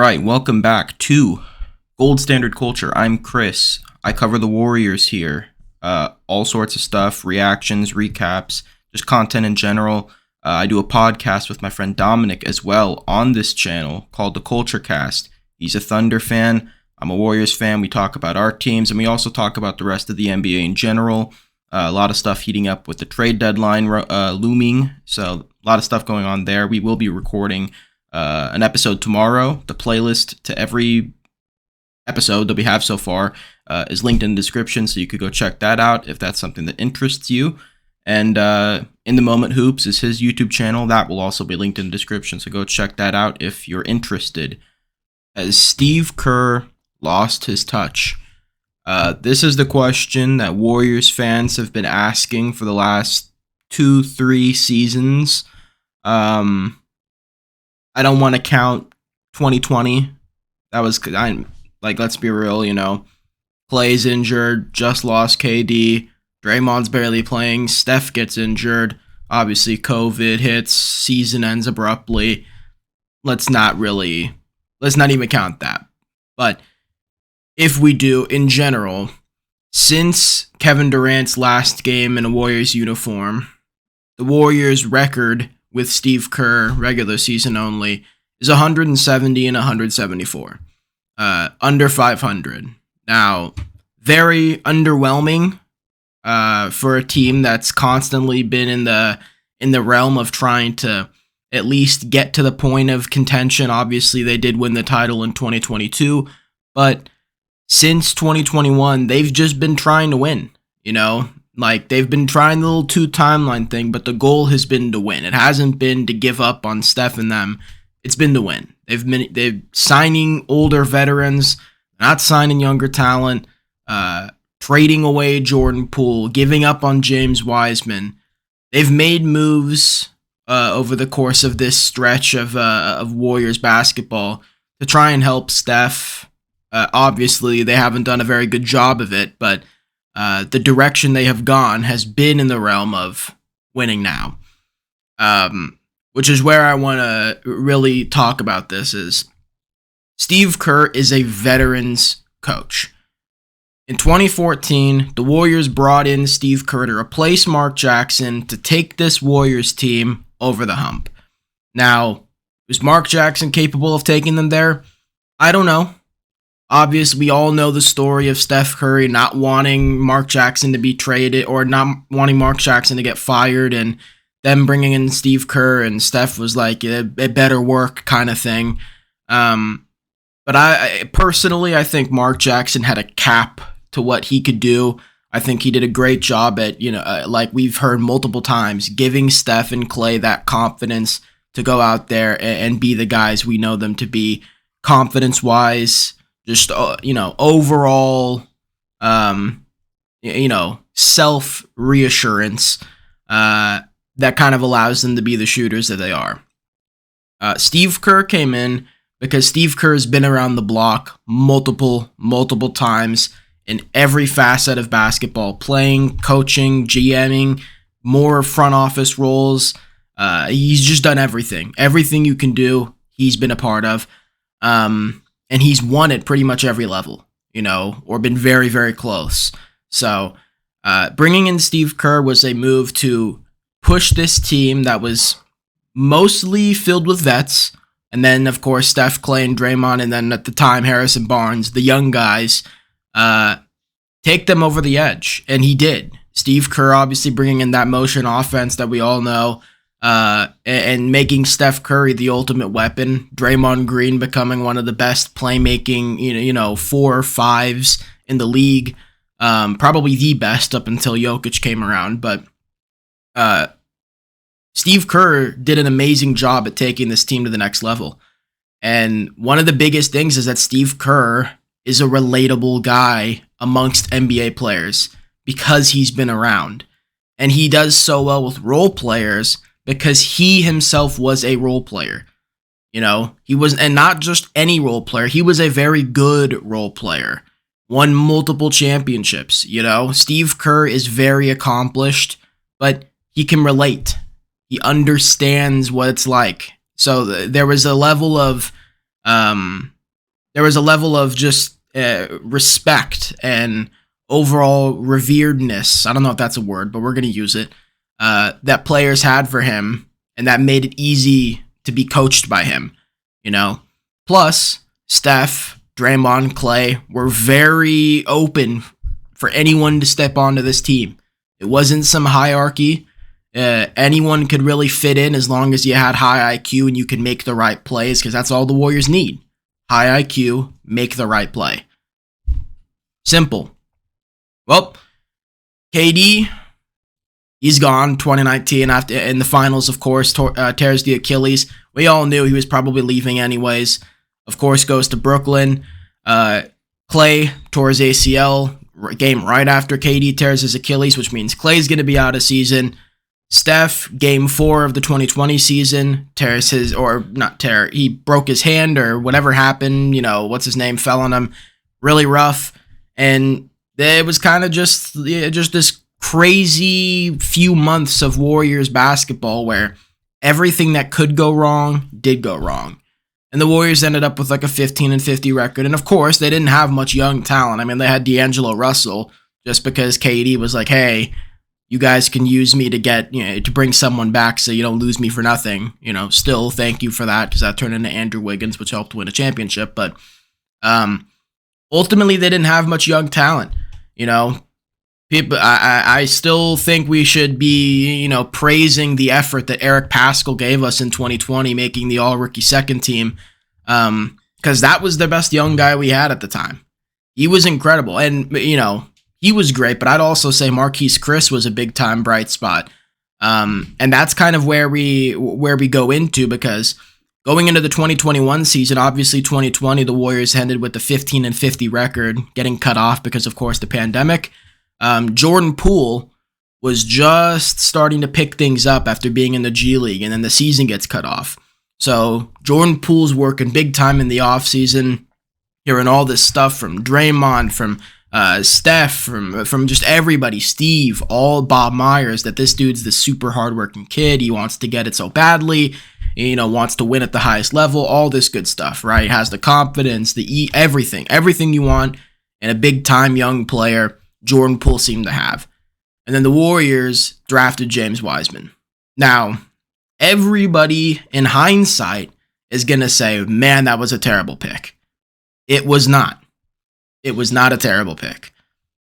right, welcome back to Gold Standard Culture. I'm Chris. I cover the Warriors here. All sorts of stuff, reactions, recaps, just content in general. I do a podcast with my friend Dominic as well on this channel called The Culture Cast. He's a Thunder fan. I'm a Warriors fan. We talk about our teams, and we also talk about the rest of the NBA in general. A lot of stuff heating up with the trade deadline looming, so a lot of stuff going on there. We will be recording an episode tomorrow. The playlist to every episode that we have so far is linked in the description, so you could go check that out if that's something that interests you. And In the Moment Hoops is his YouTube channel. That will also be linked in the description, so go check that out if you're interested. As Steve Kerr lost his touch. This is the question that Warriors fans have been asking for the last 2-3 seasons. I don't want to count 2020. That was, let's be real, Clay's injured, just lost KD. Draymond's barely playing. Steph gets injured. Obviously, COVID hits. Season ends abruptly. Let's not even count that. But if we do, in general, since Kevin Durant's last game in a Warriors uniform, the Warriors' record with Steve Kerr, regular season only, is 170 and 174. Under 500. Now, very underwhelming for a team that's constantly been in the realm of trying to at least get to the point of contention. Obviously, they did win the title in 2022, but since 2021, they've just been trying to win, they've been trying the little 2 timeline thing, but the goal has been to win. It hasn't been to give up on Steph and them. It's been to win. They've signing older veterans, not signing younger talent, trading away Jordan Poole, giving up on James Wiseman. They've made moves over the course of this stretch of Warriors basketball to try and help Steph. Obviously, they haven't done a very good job of it, but the direction they have gone has been in the realm of winning now. Which is where I want to really talk about this is Steve Kerr is a veterans coach. In 2014, the Warriors brought in Steve Kerr to replace Mark Jackson to take this Warriors team over the hump. Now, is Mark Jackson capable of taking them there? I don't know. Obviously, we all know the story of Steph Curry not wanting Mark Jackson to be traded or not wanting Mark Jackson to get fired and them bringing in Steve Kerr, and Steph was like, it better work kind of thing. But I personally think Mark Jackson had a cap to what he could do. I think he did a great job at, like we've heard multiple times, giving Steph and Clay that confidence to go out there and be the guys we know them to be, confidence-wise, just, overall, self-reassurance that kind of allows them to be the shooters that they are. Steve Kerr came in because Steve Kerr has been around the block multiple times in every facet of basketball, playing, coaching, GMing, more front office roles. He's just done everything. Everything you can do, he's been a part of. And he's won at pretty much every level, or been very, very close. So bringing in Steve Kerr was a move to push this team that was mostly filled with vets. And then, of course, Steph, Clay, and Draymond, and then at the time, Harrison Barnes, the young guys, take them over the edge. And he did. Steve Kerr obviously bringing in that motion offense that we all know, and making Steph Curry the ultimate weapon. Draymond Green becoming one of the best playmaking, 4 or 5s in the league. Probably the best up until Jokic came around. But Steve Kerr did an amazing job at taking this team to the next level. And one of the biggest things is that Steve Kerr is a relatable guy amongst NBA players because he's been around. And he does so well with role players because he himself was a role player. He was, and not just any role player, he was a very good role player. Won multiple championships, Steve Kerr is very accomplished, but he can relate. He understands what it's like. So there was a level of there was a level of just respect and overall reveredness. I don't know if that's a word, but we're going to use it. That players had for him, and that made it easy to be coached by him, you know? Plus, Steph, Draymond, Clay were very open for anyone to step onto this team. It wasn't some hierarchy. Anyone could really fit in as long as you had high IQ and you could make the right plays, because that's all the Warriors need. High IQ, make the right play. Simple. Well, KD, he's gone 2019 after in the finals, of course, tears the Achilles. We all knew he was probably leaving anyways. Of course, goes to Brooklyn. Clay tore his ACL game right after KD tears his Achilles, which means Clay's going to be out of season. Steph, game 4 of the 2020 season, he broke his hand or whatever happened, what's his name, fell on him, really rough. And it was kind of just this crazy few months of Warriors basketball where everything that could go wrong did go wrong. And the Warriors ended up with like a 15-50 record. And of course, they didn't have much young talent. I mean, they had D'Angelo Russell just because KD was like, hey, you guys can use me to get, to bring someone back so you don't lose me for nothing. Still thank you for that, because that turned into Andrew Wiggins, which helped win a championship. But ultimately, they didn't have much young talent. People, I still think we should be, praising the effort that Eric Pascal gave us in 2020, making the all-rookie second team, because that was the best young guy we had at the time. He was incredible, and, he was great, but I'd also say Marquise Chris was a big-time bright spot, and that's kind of where we go into, because going into the 2021 season, obviously 2020, the Warriors ended with the 15-50 record, getting cut off because, of course, the pandemic. Jordan Poole was just starting to pick things up after being in the G League, and then the season gets cut off. So Jordan Poole's working big time in the offseason, hearing all this stuff from Draymond, from Steph, from just everybody, Steve, all Bob Myers, that this dude's the super hardworking kid. He wants to get it so badly, wants to win at the highest level, all this good stuff, right? Has the confidence, everything you want in a big time young player. Jordan Poole seemed to have. And then the Warriors drafted James Wiseman. Now, everybody in hindsight is going to say, man, that was a terrible pick. It was not. It was not a terrible pick.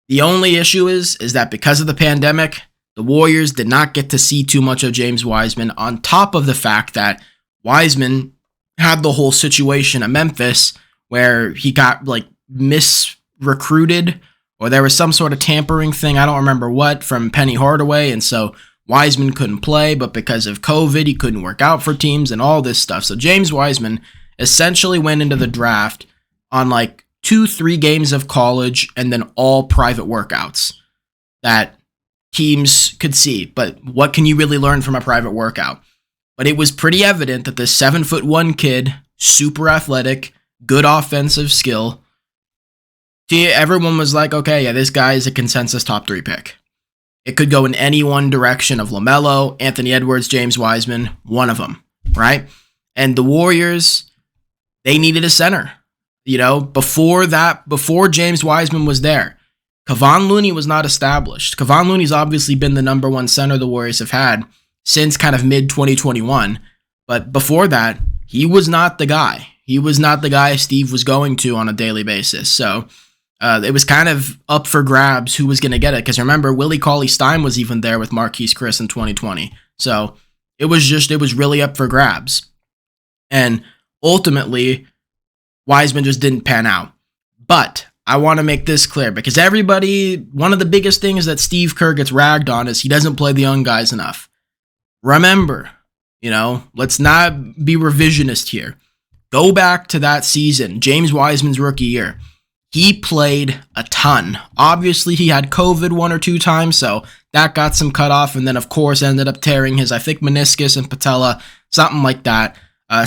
The only issue is that because of the pandemic, the Warriors did not get to see too much of James Wiseman, on top of the fact that Wiseman had the whole situation at Memphis where he got misrecruited, or there was some sort of tampering thing, I don't remember what, from Penny Hardaway, and so Wiseman couldn't play, but because of COVID, he couldn't work out for teams and all this stuff. So James Wiseman essentially went into the draft on 2-3 games of college and then all private workouts that teams could see. But what can you really learn from a private workout? But it was pretty evident that this 7'1" kid, super athletic, good offensive skill, everyone was like, okay, yeah, this guy is a consensus top 3 pick. It could go in any one direction of LaMelo, Anthony Edwards, James Wiseman, one of them, right? And the Warriors, they needed a center. Before James Wiseman was there, Kevon Looney was not established. Kevon Looney's obviously been the number 1 center the Warriors have had since kind of mid-2021. But before that, he was not the guy. He was not the guy Steve was going to on a daily basis. So it was kind of up for grabs who was going to get it. Because remember, Willie Cauley-Stein was even there with Marquise Chris in 2020. So it was really up for grabs. And ultimately, Wiseman just didn't pan out. But I want to make this clear, because one of the biggest things that Steve Kerr gets ragged on is he doesn't play the young guys enough. Remember, let's not be revisionist here. Go back to that season, James Wiseman's rookie year. He played a ton. Obviously, he had COVID 1 or 2 times, so that got some cut off, and then, of course, ended up tearing his, I think, meniscus and patella, something like that.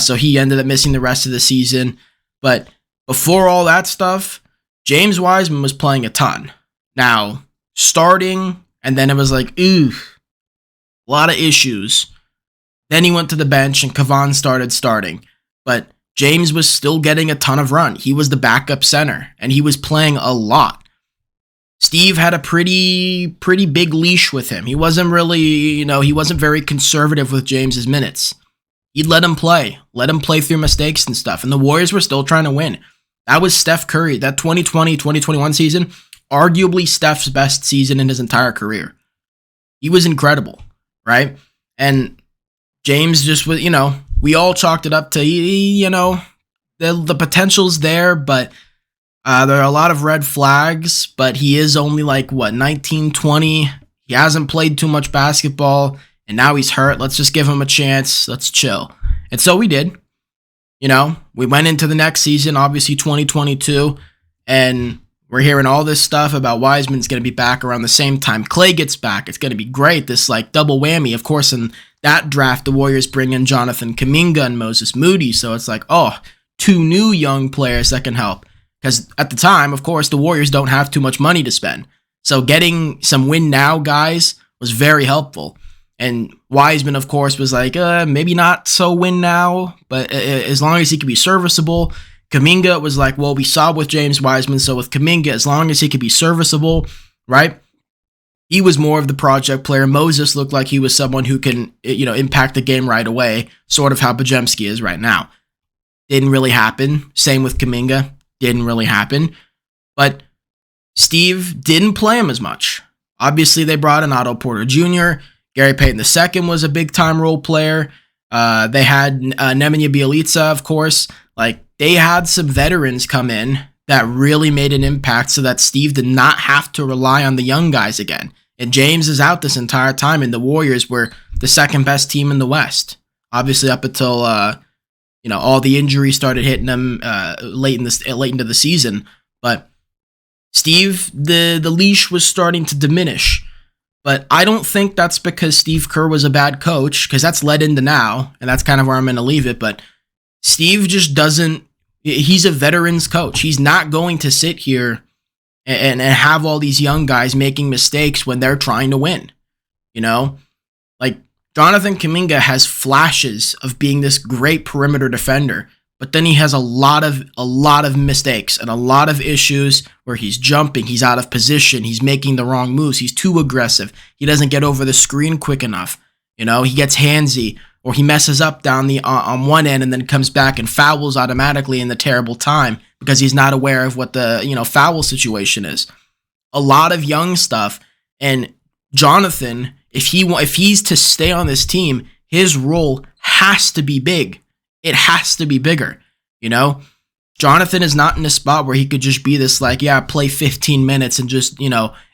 So he ended up missing the rest of the season. But before all that stuff, James Wiseman was playing a ton. Now, starting, and then it was like, a lot of issues. Then he went to the bench, and Kevon started starting. But James was still getting a ton of run. He was the backup center, and he was playing a lot. Steve had a pretty big leash with him. He wasn't really, he wasn't very conservative with James's minutes. He'd let him play through mistakes and stuff, and the Warriors were still trying to win. That was Steph Curry. That 2020-2021 season, arguably Steph's best season in his entire career. He was incredible, right? And James just was, we all chalked it up to, the potential's there, but there are a lot of red flags, but he is only 19, 20. He hasn't played too much basketball, and now he's hurt. Let's just give him a chance. Let's chill. And so we did. We went into the next season, obviously 2022, and we're hearing all this stuff about Wiseman's going to be back around the same time Clay gets back. It's going to be great, this double whammy. Of course, in that draft, the Warriors bring in Jonathan Kuminga and Moses Moody, so it's two new young players that can help. Because at the time, of course, the Warriors don't have too much money to spend. So getting some win now guys was very helpful. And Wiseman, of course, was maybe not so win now, but as long as he could be serviceable. Kuminga was we saw with James Wiseman, so with Kuminga, as long as he could be serviceable, right? He was more of the project player. Moses looked like he was someone who can, impact the game right away, sort of how Podziemski is right now. Didn't really happen. Same with Kuminga. Didn't really happen. But Steve didn't play him as much. Obviously, they brought in Otto Porter Jr., Gary Payton II was a big-time role player. They had Nemanja Bjelica, of course. They had some veterans come in that really made an impact so that Steve did not have to rely on the young guys again. And James is out this entire time, and the Warriors were the second-best team in the West. Obviously, up until all the injuries started hitting them late into the season. But Steve, the leash was starting to diminish. But I don't think that's because Steve Kerr was a bad coach, because that's led into now, and that's kind of where I'm going to leave it. But Steve just doesn't, he's a veterans coach. He's not going to sit here and have all these young guys making mistakes when they're trying to win. Jonathan Kuminga has flashes of being this great perimeter defender, but then he has a lot of mistakes and a lot of issues where he's jumping, he's out of position, he's making the wrong moves, he's too aggressive, he doesn't get over the screen quick enough, he gets handsy, or he messes up down on one end and then comes back and fouls automatically in the terrible time because he's not aware of what the foul situation is. A lot of young stuff, and Jonathan, if he's to stay on this team, his role has to be big. It has to be bigger, Jonathan is not in a spot where he could just be this play 15 minutes and just,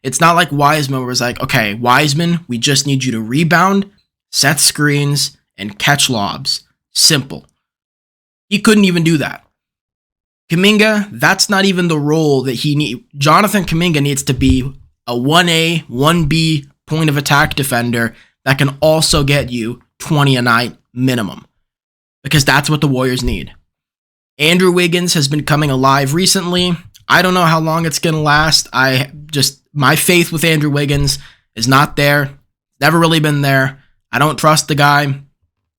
it's not like Wiseman where it's okay, Wiseman, we just need you to rebound, set screens, and catch lobs. Simple. He couldn't even do that. Kuminga, that's not even the role that he needs. Jonathan Kuminga needs to be a 1A, 1B point of attack defender that can also get you 20 a night minimum. Because that's what the Warriors need. Andrew Wiggins has been coming alive recently. I don't know how long it's going to last. My faith with Andrew Wiggins is not there. Never really been there. I don't trust the guy.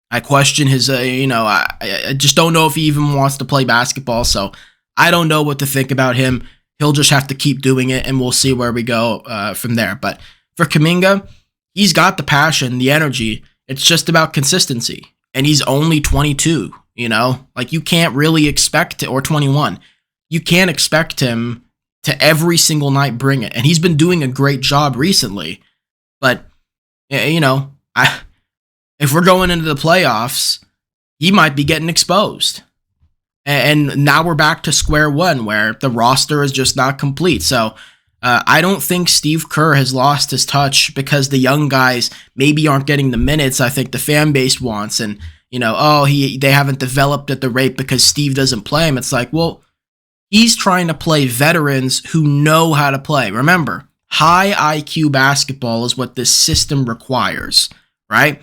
I question his, I just don't know if he even wants to play basketball. So I don't know what to think about him. He'll just have to keep doing it, and we'll see where we go from there. But for Kuminga, he's got the passion, the energy. It's just about consistency. And he's only 22, you can't really expect it, or 21. You can't expect him to every single night bring it. And he's been doing a great job recently. But, if we're going into the playoffs, he might be getting exposed. And now we're back to square one where the roster is just not complete. So I don't think Steve Kerr has lost his touch because the young guys maybe aren't getting the minutes I think the fan base wants. And, they haven't developed at the rate because Steve doesn't play him. It's he's trying to play veterans who know how to play. Remember, high IQ basketball is what this system requires, right?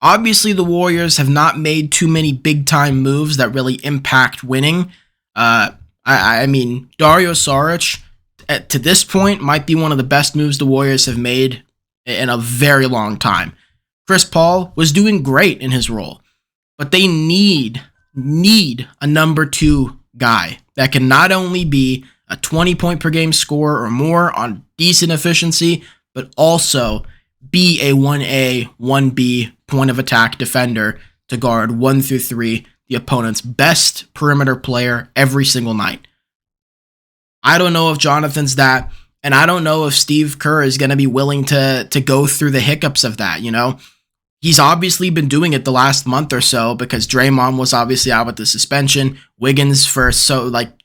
Obviously, the Warriors have not made too many big-time moves that really impact winning. I mean, Dario Saric, to this point, might be one of the best moves the Warriors have made in a very long time. Chris Paul was doing great in his role, but they need need a number 2 guy that can not only be a 20-point per game scorer or more on decent efficiency, but also be a 1A, 1B point of attack defender to guard 1 through 3, the opponent's best perimeter player every single night. I don't know if Jonathan's that, and I don't know if Steve Kerr is going to be willing to go through the hiccups of that, you know? He's obviously been doing it the last month or so because Draymond was obviously out with the suspension. Wiggins for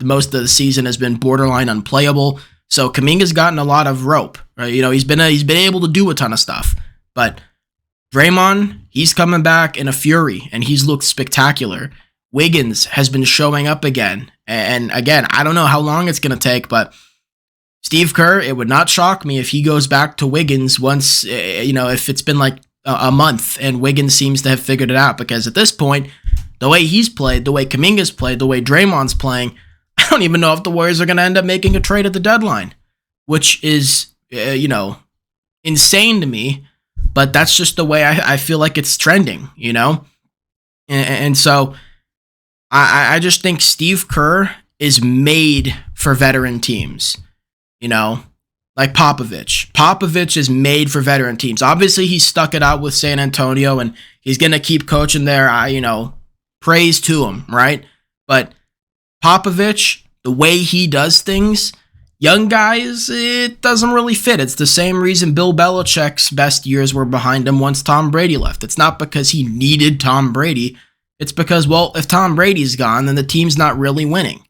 most of the season has been borderline unplayable. So Kuminga's gotten a lot of rope, right? You know, he's been able to do a ton of stuff. But Draymond, he's coming back in a fury and he's looked spectacular. Wiggins has been showing up again. And again, I don't know how long it's going to take, but Steve Kerr, it would not shock me if he goes back to Wiggins once, if it's been like a month and Wiggins seems to have figured it out, because at this point, the way he's played, the way Kuminga's played, the way Draymond's playing, I don't even know if the Warriors are going to end up making a trade at the deadline, which is, insane to me, but that's just the way I feel like it's trending, you know? And so I just think Steve Kerr is made for veteran teams, you know? Like Popovich. Popovich is made for veteran teams. Obviously, he stuck it out with San Antonio, and he's going to keep coaching there. Praise to him, right? But Popovich, the way he does things, young guys, it doesn't really fit. It's the same reason Bill Belichick's best years were behind him once Tom Brady left. It's not because he needed Tom Brady. It's because, well, if Tom Brady's gone, then the team's not really winning.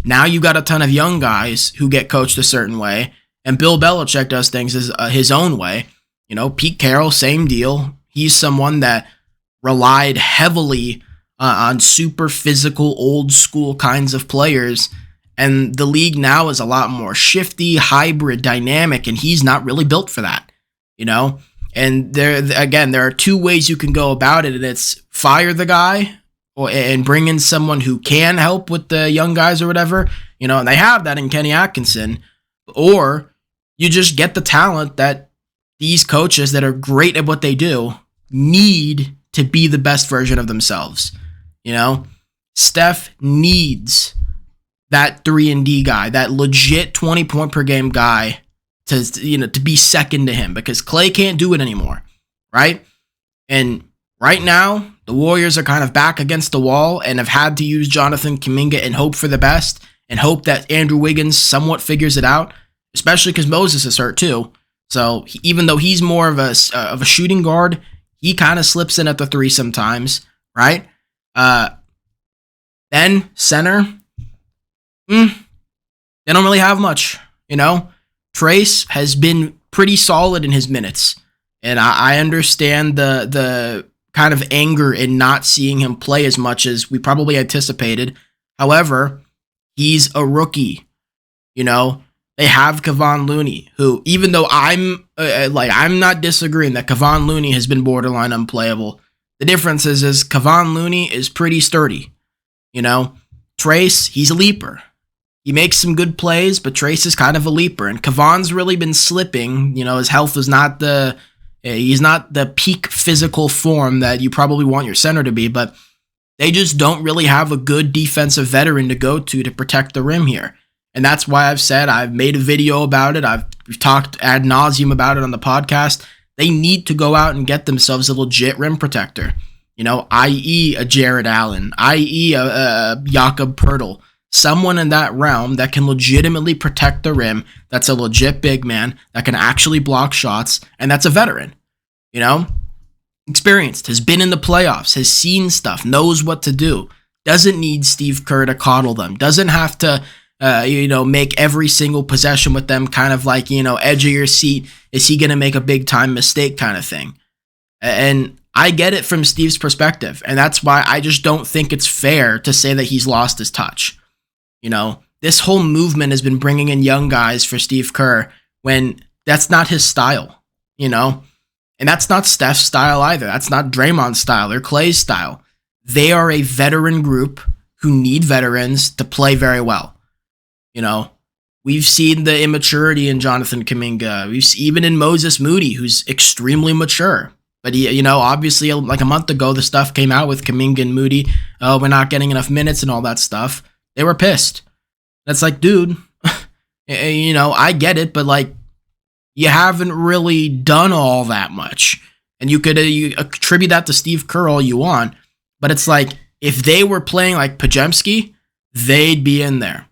Now you got a ton of young guys who get coached a certain way, and Bill Belichick does things his own way. You know, Pete Carroll, same deal. He's someone that relied heavily on super physical, old school kinds of players, and the league now is a lot more shifty, hybrid, dynamic, and he's not really built for that, you know? And there are 2 ways you can go about it, and it's fire the guy and bring in someone who can help with the young guys or whatever, you know, and they have that in Kenny Atkinson, or you just get the talent that these coaches that are great at what they do need to be the best version of themselves. You know, Steph needs that 3-and-D guy, that legit 20-point per game guy to be second to him, because Klay can't do it anymore, right? And right now, the Warriors are kind of back against the wall and have had to use Jonathan Kuminga and hope for the best and hope that Andrew Wiggins somewhat figures it out, especially because Moses is hurt too. So even though he's more of a shooting guard, he kind of slips in at the 3 sometimes, right? Then center, they don't really have much, you know? Trace has been pretty solid in his minutes, and I understand the kind of anger in not seeing him play as much as we probably anticipated. However, he's a rookie. You know, they have Kevon Looney, who, even though I'm not disagreeing that Kevon Looney has been borderline unplayable, the difference is Kevon Looney is pretty sturdy. You know, Trace, he's a leaper. He makes some good plays, but Trace is kind of a leaper, and Kevon's really been slipping. You know, his health is not he's not the peak physical form that you probably want your center to be, but they just don't really have a good defensive veteran to go to protect the rim here. And that's why I've made a video about it. We've talked ad nauseum about it on the podcast. They need to go out and get themselves a legit rim protector, you know, i.e. a Jared Allen, i.e. a Jakob Poeltl, someone in that realm that can legitimately protect the rim, that's a legit big man, that can actually block shots, and that's a veteran, you know? Experienced, has been in the playoffs, has seen stuff, knows what to do, doesn't need Steve Kerr to coddle them, doesn't have to, make every single possession with them kind of like, edge of your seat, is he going to make a big time mistake kind of thing. And I get it from Steve's perspective, and that's why I just don't think it's fair to say that he's lost his touch. You know, this whole movement has been bringing in young guys for Steve Kerr when that's not his style, you know? And that's not Steph's style either. That's not Draymond's style or Klay's style. They are a veteran group who need veterans to play very well. You know, we've seen the immaturity in Jonathan Kuminga. We've even in Moses Moody, who's extremely mature. But obviously, like a month ago, the stuff came out with Kuminga and Moody. Oh, we're not getting enough minutes and all that stuff. They were pissed. That's like, dude, I get it, but like, you haven't really done all that much. And you could you attribute that to Steve Kerr all you want, but it's like, if they were playing like Podziemski, they'd be in there.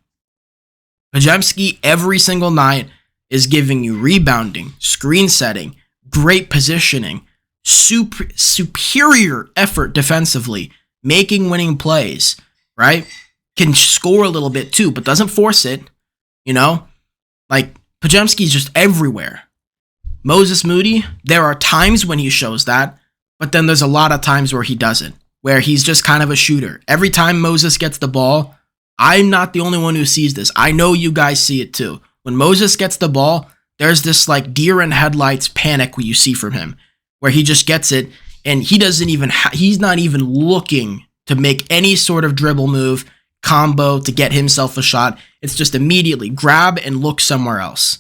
Podziemski every single night is giving you rebounding, screen setting, great positioning, superior effort defensively, making winning plays, right? Can score a little bit too, but doesn't force it, Like, Podziemski's just everywhere. Moses Moody, there are times when he shows that, but then there's a lot of times where he doesn't, where he's just kind of a shooter. Every time Moses gets the ball, I'm not the only one who sees this. I know you guys see it too. When Moses gets the ball, there's this like deer in headlights panic you see from him, where he just gets it and he doesn't even, he's not even looking to make any sort of dribble move, combo to get himself a shot. It's just immediately grab and look somewhere else.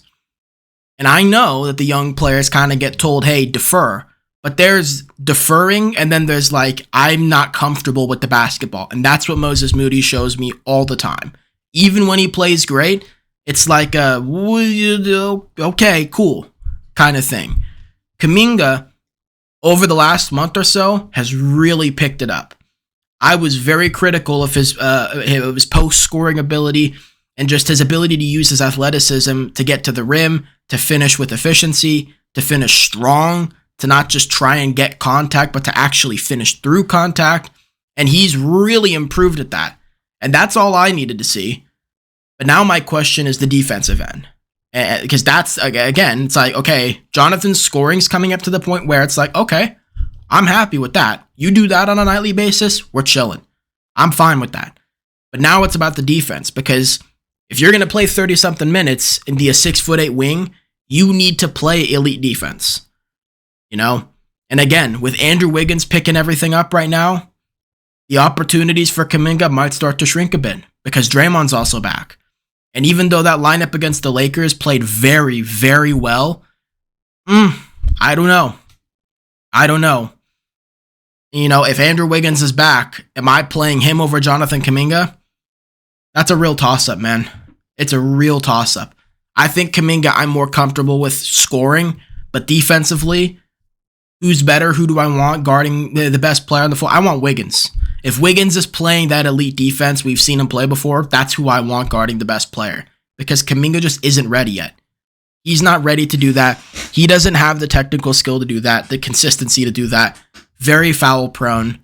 And I know that the young players kind of get told, hey, defer. But there's deferring, and then there's like, I'm not comfortable with the basketball. And that's what Moses Moody shows me all the time. Even when he plays great, it's like a, okay, cool kind of thing. Kuminga, over the last month or so, has really picked it up. I was very critical of his post-scoring ability and just his ability to use his athleticism to get to the rim, to finish with efficiency, to finish strong, to not just try and get contact, but to actually finish through contact. And he's really improved at that. And that's all I needed to see. But now my question is the defensive end. Because that's, again, it's like, okay, Jonathan's scoring's coming up to the point where it's like, okay, I'm happy with that. You do that on a nightly basis, we're chilling. I'm fine with that. But now it's about the defense, because if you're going to play 30-something minutes and be a 6'8" wing, you need to play elite defense. And again, with Andrew Wiggins picking everything up right now, the opportunities for Kuminga might start to shrink a bit because Draymond's also back. And even though that lineup against the Lakers played very, very well, I don't know. If Andrew Wiggins is back, am I playing him over Jonathan Kuminga? That's a real toss-up, man. It's a real toss-up. I think Kuminga I'm more comfortable with scoring, but defensively, who's better? Who do I want guarding the best player on the floor? I want Wiggins. If Wiggins is playing that elite defense we've seen him play before, that's who I want guarding the best player. Because Kuminga just isn't ready yet. He's not ready to do that. He doesn't have the technical skill to do that, the consistency to do that. Very foul prone.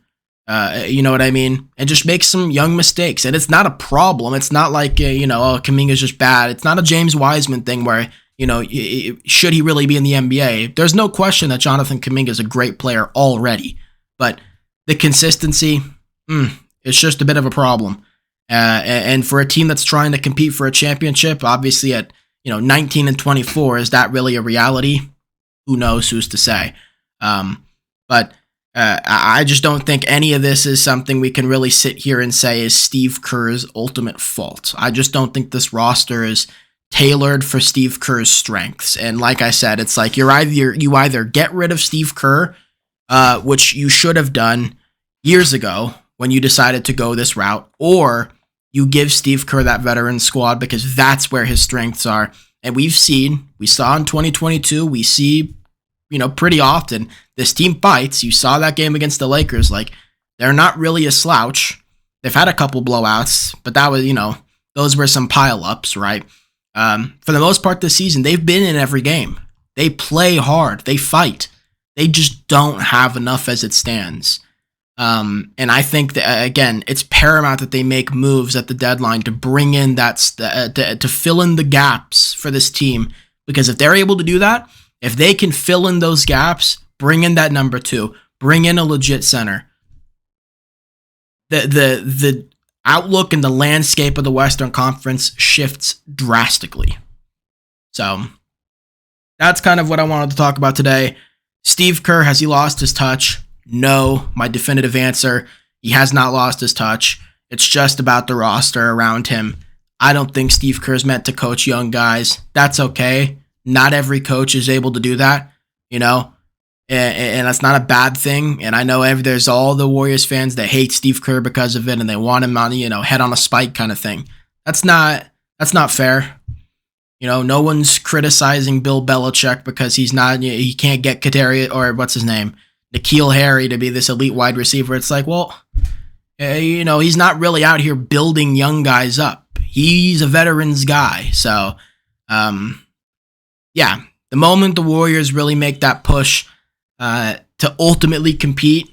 You know what I mean? And just makes some young mistakes. And it's not a problem. It's not like, Kuminga's just bad. It's not a James Wiseman thing where, should he really be in the NBA? There's no question that Jonathan Kuminga is a great player already. But the consistency, it's just a bit of a problem. And for a team that's trying to compete for a championship, obviously at 19 and 24, is that really a reality? Who knows? Who's to say? But I just don't think any of this is something we can really sit here and say is Steve Kerr's ultimate fault. I just don't think this roster is tailored for Steve Kerr's strengths. And like I said, it's like you either get rid of Steve Kerr, which you should have done years ago when you decided to go this route, or you give Steve Kerr that veteran squad because that's where his strengths are. And we saw in 2022, we see, pretty often this team fights. You saw that game against the Lakers. Like, they're not really a slouch. They've had a couple blowouts, but that was, those were some pileups, right? For the most part this season, they've been in every game. They play hard. They fight. They just don't have enough as it stands. And I think that, again, it's paramount that they make moves at the deadline to bring in to fill in the gaps for this team. Because if they're able to do that, if they can fill in those gaps, bring in that number 2, bring in a legit center, the outlook and the landscape of the Western Conference shifts drastically. So that's kind of what I wanted to talk about today. Steve Kerr, has he lost his touch? No, my definitive answer, he has not lost his touch. It's just about the roster around him. I don't think Steve Kerr is meant to coach young guys. That's okay. Not every coach is able to do that. and that's not a bad thing. And I know there's all the Warriors fans that hate Steve Kerr because of it, and they want him on, head on a spike kind of thing. That's not fair. No one's criticizing Bill Belichick because he can't get Kadarius, or what's his name, N'Keal Harry, to be this elite wide receiver. It's like, well, he's not really out here building young guys up. He's a veterans guy. So, yeah, the moment the Warriors really make that push to ultimately compete,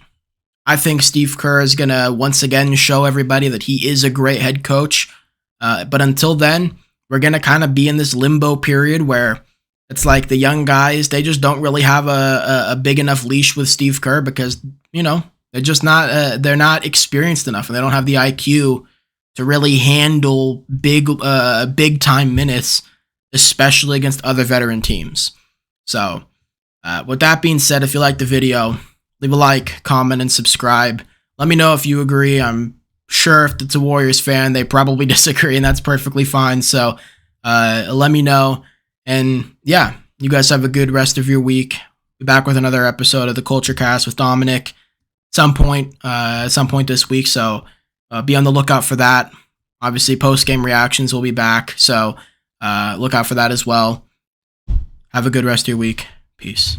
I think Steve Kerr is going to once again show everybody that he is a great head coach. But until then, we're going to kind of be in this limbo period where it's like the young guys, they just don't really have a big enough leash with Steve Kerr because, they're just not, they're not experienced enough, and they don't have the IQ to really handle big time minutes, especially against other veteran teams. So, with that being said, if you like the video, leave a like, comment, and subscribe. Let me know if you agree. I'm sure if it's a Warriors fan, they probably disagree, and that's perfectly fine. So, let me know. And yeah, you guys have a good rest of your week. Be back with another episode of the Culture Cast with Dominic at some point this week. So be on the lookout for that. Obviously, post-game reactions will be back. So look out for that as well. Have a good rest of your week. Peace.